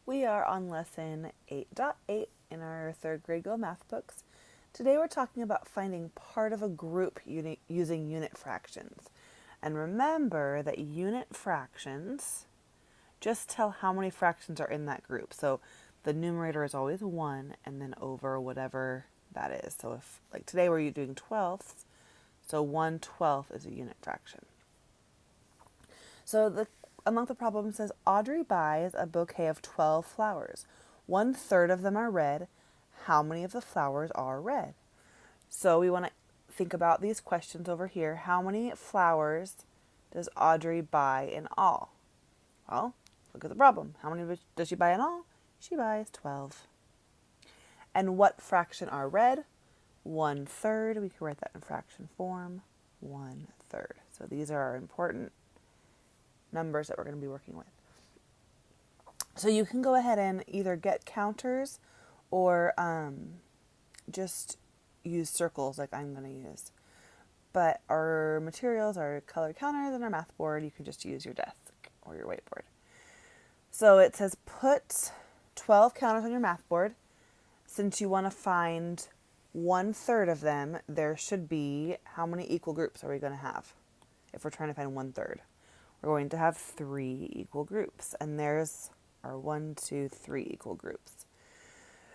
We are on lesson 8.8 in our third grade Go Math books. Today we're talking about finding part of a group using unit fractions. And remember that unit fractions just tell how many fractions are in that group. So the numerator is always 1 and then over whatever that is. So if, like today we're doing twelfths, so 1/12 is a unit fraction. So among the problem says Audrey buys a bouquet of 12 flowers. 1/3 of them are red. How many of the flowers are red? So we want to think about these questions over here. How many flowers does Audrey buy in all? Well, look at the problem. How many does she buy in all? She buys 12. And what fraction are red? 1/3. We can write that in fraction form. 1/3. So these are our important numbers that we're going to be working with. So you can go ahead and either get counters or just use circles like I'm going to use. But our materials are colored counters and our math board. You can just use your desk or your whiteboard. So it says put 12 counters on your math board. Since you want to find 1/3 of them, there should be, how many equal groups are we going to have if we're trying to find 1/3? We're going to have 3 equal groups, and there's our 1, 2, 3 equal groups.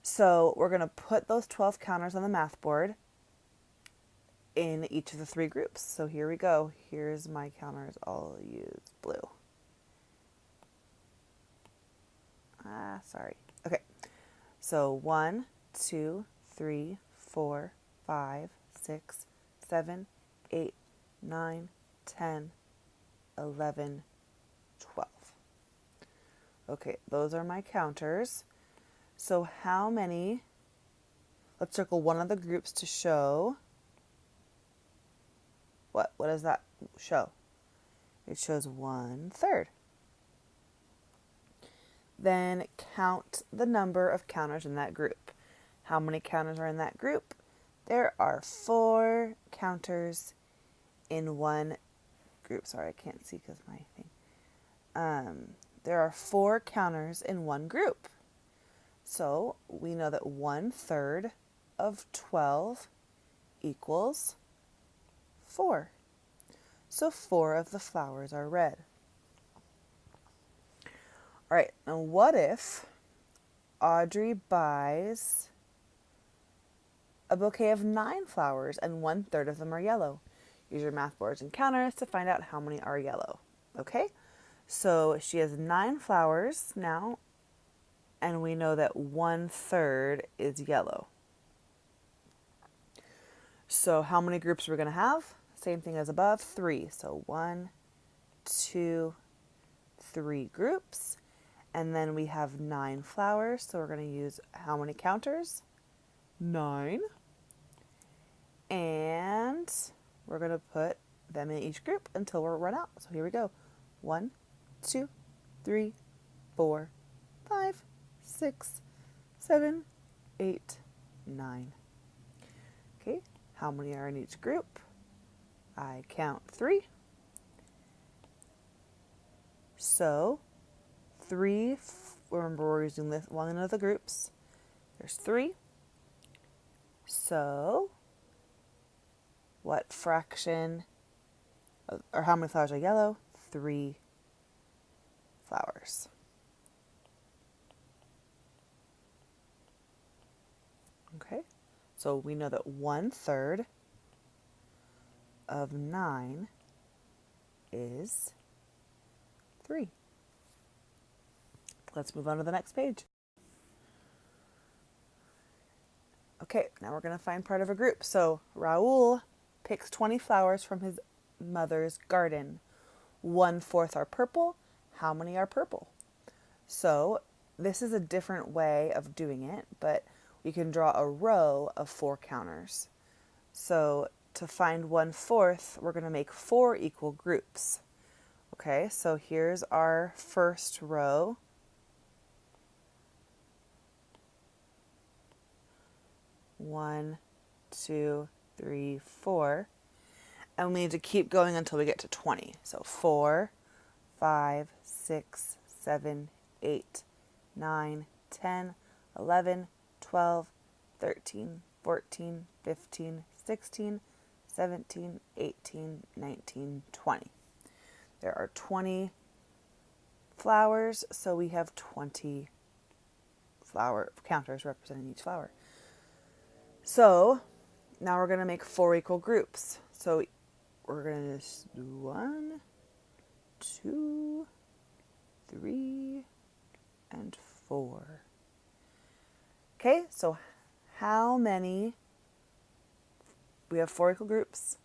So we're going to put those 12 counters on the math board in each of the 3 groups. So here we go. Here's my counters. I'll use blue. Okay. So 1, 2, 3, 4, 5, 6, 7, 8, 9, 10, 11, 12. Okay, those are my counters. So how many, let's circle one of the groups to show, what does that show? It shows 1/3. Then count the number of counters in that group. How many counters are in that group? There are 4 counters in one group. Sorry, I can't see because my thing. There are 4 counters in one group. So we know that 1/3 of 12 equals 4. So 4 of the flowers are red. All right, now what if Audrey buys a bouquet of 9 flowers and 1/3 of them are yellow? Use your math boards and counters to find out how many are yellow. Okay, so she has 9 flowers now, and we know that 1/3 is yellow. So how many groups are we going to have? Same thing as above, 3. So 1, 2, 3 groups. And then we have 9 flowers, so we're going to use how many counters? 9. And we're going to put them in each group until we're run out. So here we go. 1, 2, 3, 4, 5, 6, 7, 8, 9. Okay, how many are in each group? I count 3. So 3, remember we're using this one of the groups. There's 3. So what fraction, or how many flowers are yellow? 3 flowers. Okay, so we know that 1/3 of 9 is 3. Let's move on to the next page. Okay, now we're going to find part of a group. So Raul picks 20 flowers from his mother's garden. 1/4 are purple. How many are purple? So this is a different way of doing it, but we can draw a row of 4 counters. So to find 1/4, we're going to make 4 equal groups. Okay, so here's our first row. 1, 2, 3, 4. And we need to keep going until we get to 20. So 4, 5, 6, 7, 8, 9, 10, 11, 12, 13, 14, 15, 16, 17, 18, 19, 20. There are 20 flowers, so we have 20 flower counters representing each flower. So now we're going to make 4 equal groups. So we're going to do 1, 2, 3, and 4. Okay, so how many? We have 4 equal groups.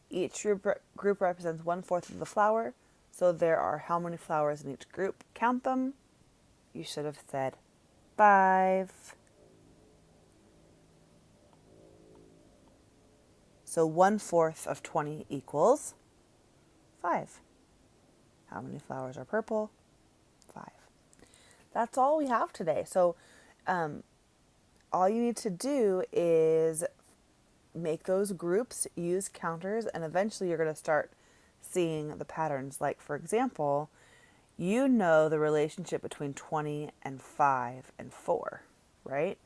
Each group represents 1/4 of the flower. So there are how many flowers in each group? Count them. You should have said 5. So 1/4 of 20 equals 5. How many flowers are purple? 5. That's all we have today. So all you need to do is make those groups, use counters, and eventually you're going to start seeing the patterns. Like, for example, you know the relationship between 20 and 5 and 4, right?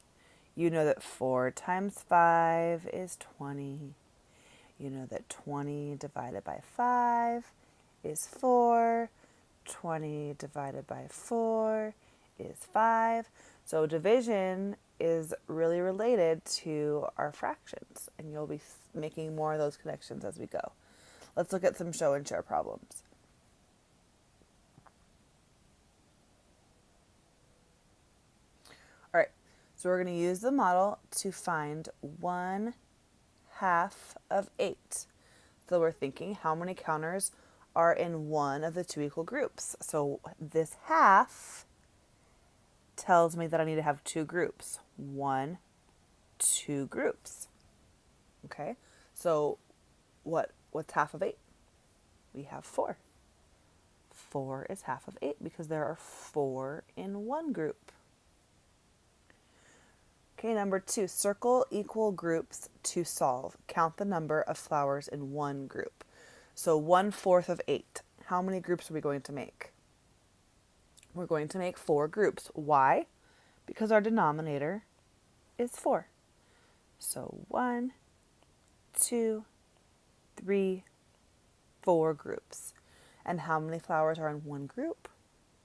You know that 4 times 5 is 20. You know that 20 divided by 5 is 4. 20 divided by 4 is 5. So division is really related to our fractions, and you'll be making more of those connections as we go. Let's look at some show and share problems. All right, so we're going to use the model to find 1/2 of 8. So we're thinking, how many counters are in one of the 2 equal groups? So this half tells me that I need to have 2 groups. 1, 2 groups. Okay, so what's half of 8? We have 4. 4 is half of 8 because there are 4 in one group. Okay, number 2, circle equal groups to solve. Count the number of flowers in one group. So 1/4 of 8. How many groups are we going to make? We're going to make 4 groups. Why? Because our denominator is 4. So 1, 2, 3, 4 groups. And how many flowers are in one group?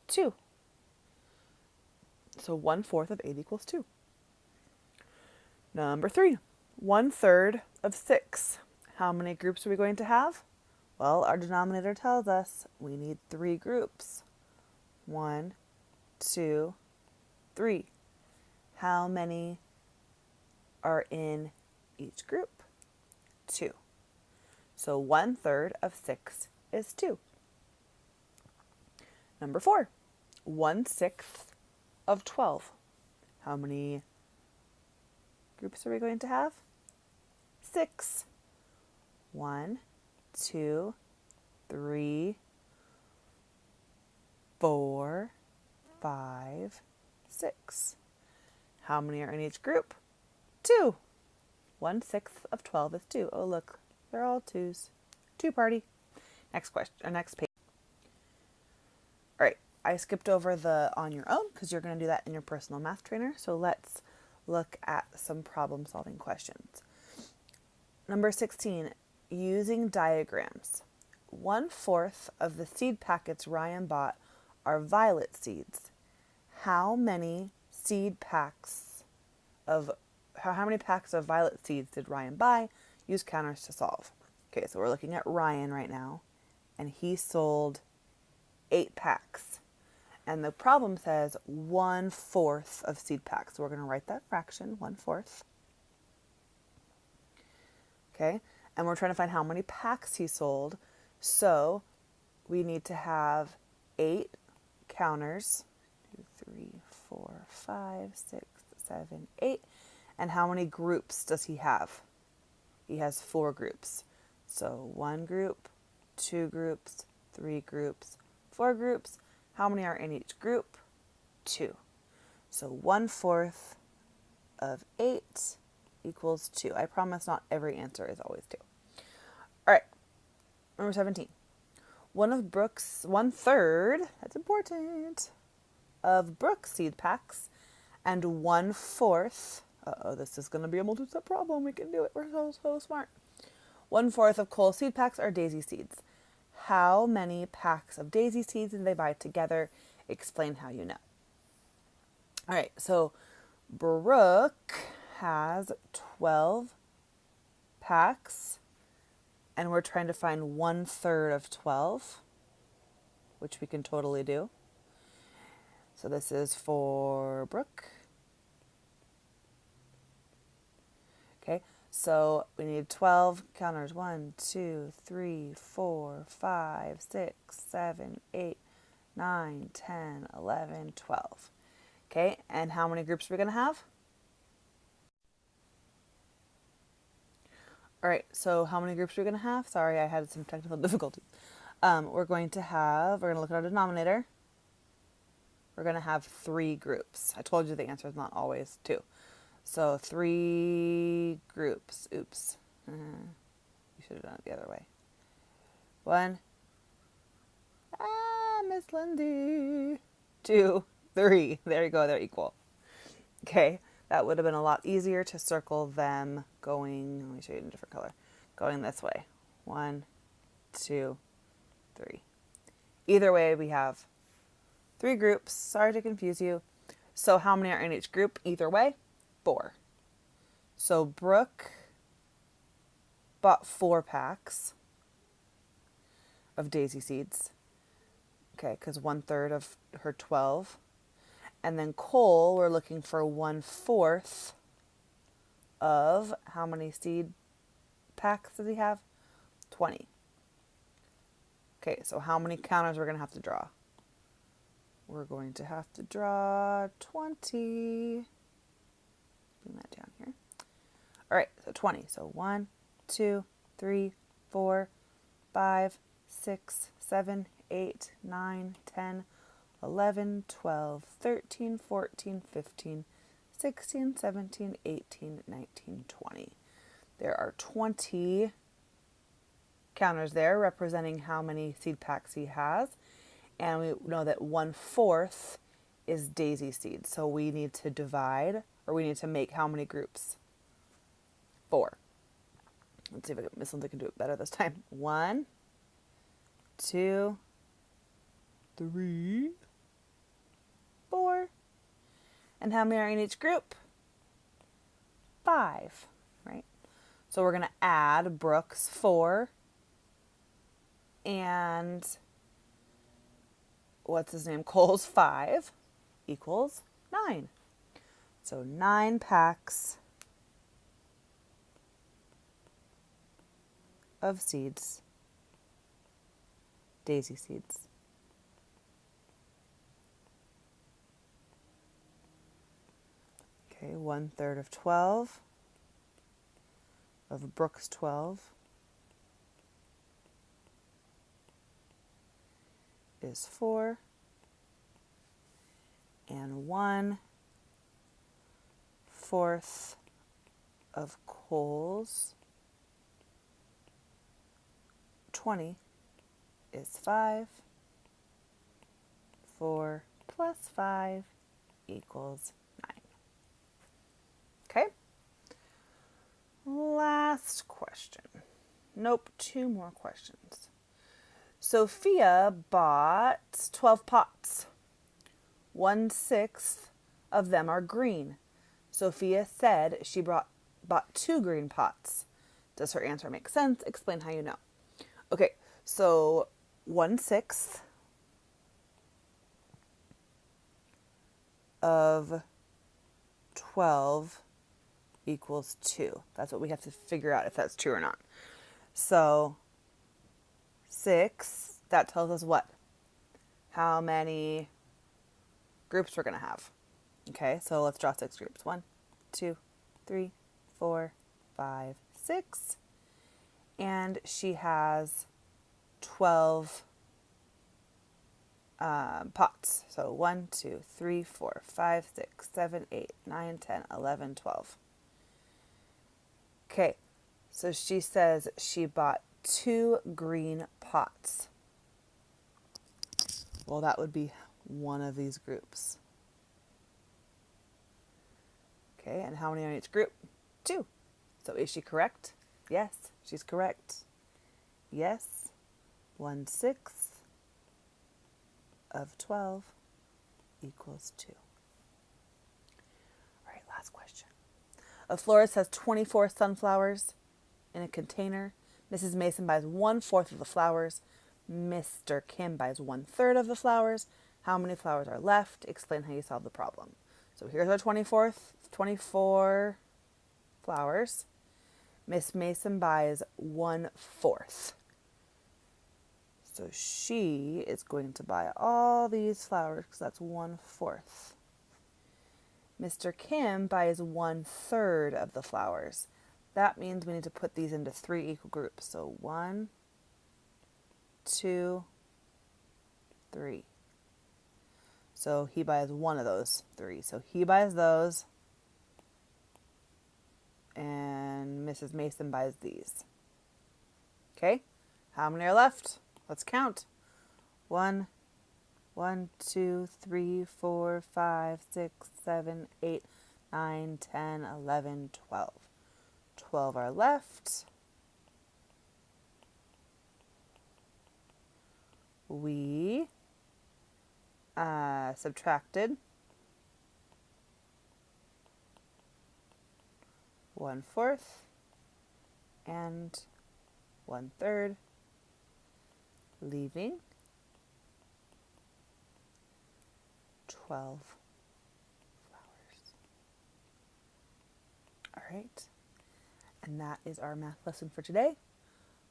2. So 1/4 of 8 equals 2. Number 3, 1/3 of 6. How many groups are we going to have? Well, our denominator tells us we need 3 groups. 1, 2, 3. How many are in each group? 2. So 1/3 of 6 is 2. Number 4, 1/6 of 12. How many groups are we going to have? 6. 1, 2, 3, 4, 5, 6. How many are in each group? 2. 1/6 of 12 is 2. Oh, look, they're all 2s. 2 party. Next question, or next page. All right, I skipped over the on your own because you're going to do that in your personal math trainer. So let's look at some problem solving questions. Number 16, using diagrams. 1/4 of the seed packets Ryan bought are violet seeds. How many packs of violet seeds did Ryan buy? Use counters to solve. Okay, so we're looking at Ryan right now, and he sold 8 packs. And the problem says 1/4 of seed packs. So we're going to write that fraction, 1/4. Okay, and we're trying to find how many packs he sold. So we need to have 8 counters. 2, 3, 4, 5, 6, 7, 8. And how many groups does he have? He has 4 groups. So 1 group, 2 groups, 3 groups, 4 groups. How many are in each group? 2. So 1/4 of 8 equals 2. I promise not every answer is always 2. All right, number 17. One third, that's important, of Brooke's seed packs, and 1/4, this is going to be a multi-step problem. We can do it. We're so smart. 1/4 of Cole's seed packs are daisy seeds. How many packs of daisy seeds did they buy together? Explain how you know. All right, so Brooke has 12 packs, and we're trying to find 1/3 of 12, which we can totally do. So this is for Brooke. Okay, so we need 12 counters. 1, 2, 3, 4, 5, 6, 7, 8, 9, 10, 11, 12. Okay, and how many groups are we going to have? All right, so how many groups are we going to have? Sorry, I had some technical difficulties. We're going to look at our denominator. We're going to have 3 groups. I told you the answer is not always 2. So 3 groups. Oops. You should have done it the other way. 1. Miss Lindy. 2, 3. There you go. They're equal. Okay. That would have been a lot easier to circle them going, let me show you in a different color, going this way. 1, 2, 3. Either way, we have 3 groups. Sorry to confuse you. So how many are in each group? Either way, 4. So Brooke bought 4 packs of daisy seeds. Okay, because 1/3 of her 12. And then Cole, we're looking for 1/4 of how many seed packs does he have? 20. Okay, so how many counters we're going to have to draw? We're going to have to draw 20. Bring that down here. All right, so 20. So 1, 2, 3, 4, 5, 6, 7, 8, 9, 10, 11, 12, 13, 14, 15, 16, 17, 18, 19, 20. There are 20 counters there representing how many seed packs he has. And we know that 1/4 is daisy seeds. So we need to divide, or we need to make how many groups? 4. Let's see if Miss Lindsay can do it better this time. 1, 2, 3, 4. And how many are in each group? 5, right? So we're going to add Brooke's 4 and what's his name? Cole's 5 equals 9. So 9 packs of seeds, daisy seeds. Okay, 1/3 of 12 of Brooke's 12 is 4, and 1/4 of Cole's 20 is 5. 4 plus 5 equals 9. Okay? Last question. Nope, 2 more questions. Sophia bought 12 pots. 1/6 of them are green. Sophia said she bought 2 green pots. Does her answer make sense? Explain how you know. Okay, so 1/6 of 12 equals 2. That's what we have to figure out if that's true or not. So 6, that tells us what? How many groups we're going to have. Okay, so let's draw 6 groups. 1, 2, 3, 4, 5, 6. And she has 12 pots. So 1, 2, 3, 4, 5, 6, 7, 8, 9, 10, 11, 12. Okay, so she says she bought 2 green pots. Well, that would be one of these groups. Okay, and how many are in each group? 2. So is she correct? Yes, she's correct. Yes, 1/6 of 12 equals 2. All right, last question. A florist has 24 sunflowers in a container. Mrs. Mason buys 1/4 of the flowers. Mr. Kim buys 1/3 of the flowers. How many flowers are left? Explain how you solve the problem. So here's our 24 flowers. Miss Mason buys 1/4. So she is going to buy all these flowers because that's 1/4. Mr. Kim buys 1/3 of the flowers. That means we need to put these into 3 equal groups. So 1, 2, 3. So he buys one of those 3. So he buys those. And Mrs. Mason buys these. Okay? How many are left? Let's count. 1, 2, 3, 4, 5, 6, 7, 8, 9, 10, 11, 12. 12 are left. We subtracted 1/4 and 1/3, leaving 12 flowers. All right, and that is our math lesson for today.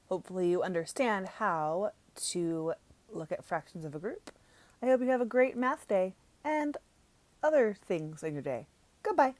Hopefully you understand how to look at fractions of a group. I hope you have a great math day and other things in your day. Goodbye.